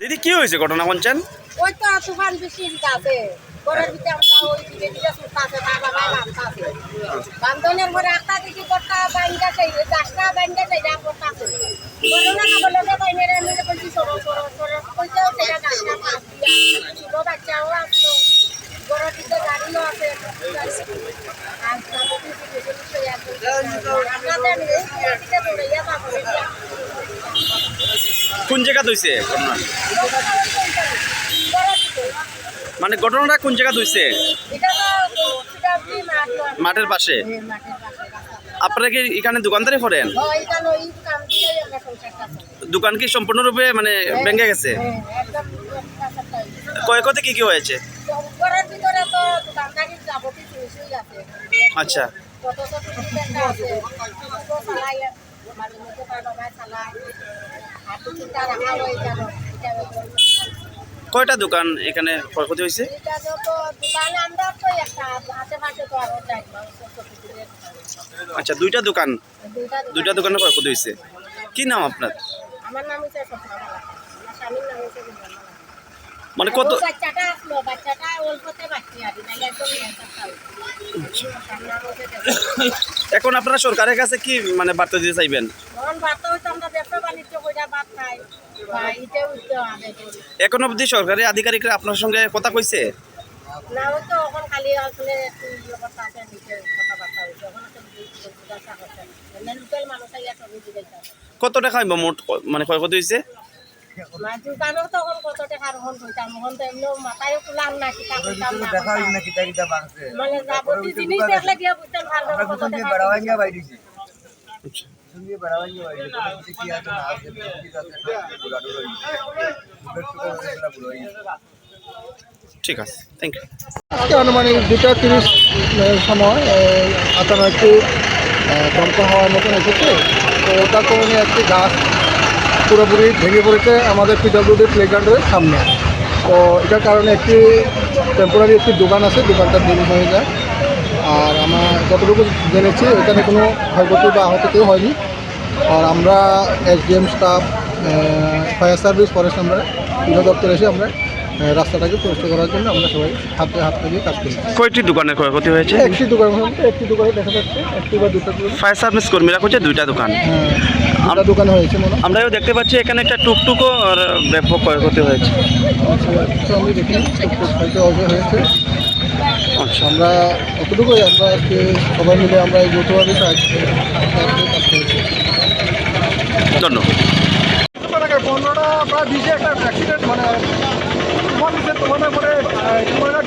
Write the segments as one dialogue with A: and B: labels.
A: দিদি কি হয়েছে ঘটনা বলছেন?
B: ওই তো তুফান বৃষ্টি আছে ঘরের ভিতরে আমরা ওই দিকে দিকে সুতা আছে তা বাবা বাঁধা আছে বান্ধনের পরে একটা দিকে কটা বাইন্দা চাই গাছটা বাইন্দা চাই যা করতে আছে করোনা না বলে যে বাইনের আমি বলছি সরো সরো সরো কইতেও সেটা গাছটা পাস দিয়া ছোট বাচ্চাও আসলো ঘরের ভিতরে গাড়িও আছে আর সামনে দিকে দিকে আপনাদের এই দিকে দৌড়াইয়া যাবো
A: কোন জায়গা হইছে ঘটনা? মানে ঘটনাটা কোন জায়গা হইছে? মাঠের পাশে। আপনারা কি এখানে দোকানদারি করেন? দোকান কি সম্পূর্ণরূপে মানে ভেঙে গেছে? ক্ষয়ক্ষতি কি কি হয়েছে? আচ্ছা, কয়টা দোকান এখানে ক্ষয়ক্ষতি হয়েছে? আচ্ছা, দুইটা দোকান ক্ষয়ক্ষতি হয়েছে। কি নাম আপনার?
B: আমার নাম হচ্ছে স্বামীর নাম হচ্ছে
A: মানে কত
B: বাচ্চাটা আসলো বাচ্চাটা অল্পতে বাচ্চা আর একদম
A: এখন আপনারা সরকারের কাছে কি মানে বার্তা দিতে চাইবেন?
B: বার্তা হচ্ছে আমরা ব্যবসা বাণিজ্য কইরা বাদ খাই বা ইতে উঠতে হবে। এখন
A: অবধি সরকারি আধিকারিকরা আপনার সঙ্গে কথা কইছে?
B: না, ওই তো এখন খালি আসলে একটু কথা আছে নিচে কথাবার্তা হয়েছে ওখানে তো জিজ্ঞাসা করছে লোকাল মানুষ আইয়া সবই জিজ্ঞাসা
A: কত টাকা মোট মানে ক্ষয়ক্ষতি হয়েছে?
B: দোকানও তখন কত টাকার হন হইতাম এখন তো এমনি মাথায় কুলাম না কিতা কইতাম না মানে যাবতীয় জিনিস দেখলে গিয়া বুঝতাম ভালো কত টাকা
A: ঠিক আছে, থ্যাংক ইউ।
C: আজকে আনুমানিক 2:30 সময় আপনার একটু দমকা হওয়ার মতন এসেছে। তো ওটার কারণে একটি গাছ পুরোপুরি ভেঙে পড়েছে আমাদের পিডব্লিউডি প্লেগ্রাউন্ডের সামনে। তো এটার কারণে একটি টেম্পোরারি একটি দোকান আছে, দোকানটা ভেঙে হয়ে যায়। আর আমার যতটুকু জেনেছি এখানে কোনো ক্ষয়ক্ষতি বা আহত কেউ হয়নি। আর আমরা SDM staff, fire service, forest আমরা বিভিন্ন দপ্তরে এসে আমরা রাস্তাটাকে পরিষ্কার করার জন্য আমরা সবাই হাতে হাত লাগিয়ে কাজ করি।
A: কয়টি দোকানের ক্ষয়ক্ষতি হয়েছে?
C: একটি দোকান হচ্ছে, একটি দোকানে দেখা যাচ্ছে একটি বা দুটো।
A: ফায়ার সার্ভিস কর্মীরা করছে দুইটা দোকান।
C: আমরা দোকানে হয়েছে মনে হয়।
A: আমরাও দেখতে পাচ্ছি এখানে একটা টুকটুকও আর ব্যাপক ক্ষয়ক্ষতি হয়েছে।
C: আমি দেখিনি টুকটুক হয়তো হয়েছে।
A: আচ্ছা,
C: আমরা অতটুকুই আমরা আজকে সবাই মিলে আমরা এই যৌথভাবে কাজ করেছি।
A: ধন্যবাদ।
C: 15টা প্রায় 20 একটা অ্যাক্সিডেন্ট মানে তোমাদের পরে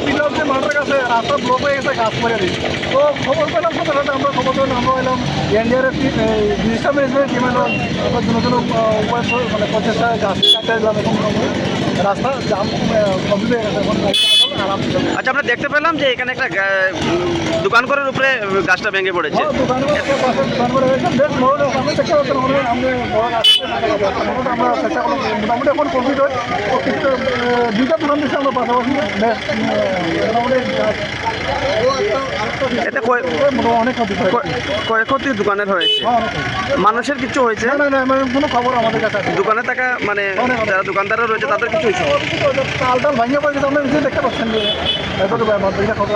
C: কিলার যে মাঠের কাছে রাস্তা ব্লক হয়ে গেছে, গাছ মেরে দিই। তো খবর পেলাম সাথে সাথে আমরা খবর পেলাম, আমরা এলাম এনডিআরএফ ডিজাস্টার ম্যানেজমেন্ট টিম এলো, তারপর নতুন উপায় মানে প্রচেষ্টা গাছ কাটতে এলাম। এখন রাস্তা জাম কমপ্লিট হয়ে গেছে, এখন আরাম।
A: আচ্ছা, আমরা দেখতে পেলাম যে এখানে একটা দোকান করার উপরে গাছটা ভেঙে পড়েছে।
C: দোকান করে হয়েছে বেশ বড়, আমি চেষ্টা করতে আমরা বড় গাছ আমরা চেষ্টা করলাম মোটামুটি এখন কমপ্লিট হয়। দুইটা দোকান দিচ্ছে আমরা পাশাপাশি
A: এতে
C: অনেক ক্ষতি হয়।
A: ক্ষয়ক্ষতি দোকানের হয়েছে, মানুষের কিছু হয়েছে
C: না? কোনো খবর আমাদের কাছে
A: দোকানে থাকা মানে যারা দোকানদাররা রয়েছে তাদের কিছু হয়েছে?
C: তাল ভাঙিয়ে পড়ে গেছে, আমরা দেখতে পাচ্ছেন যে খবর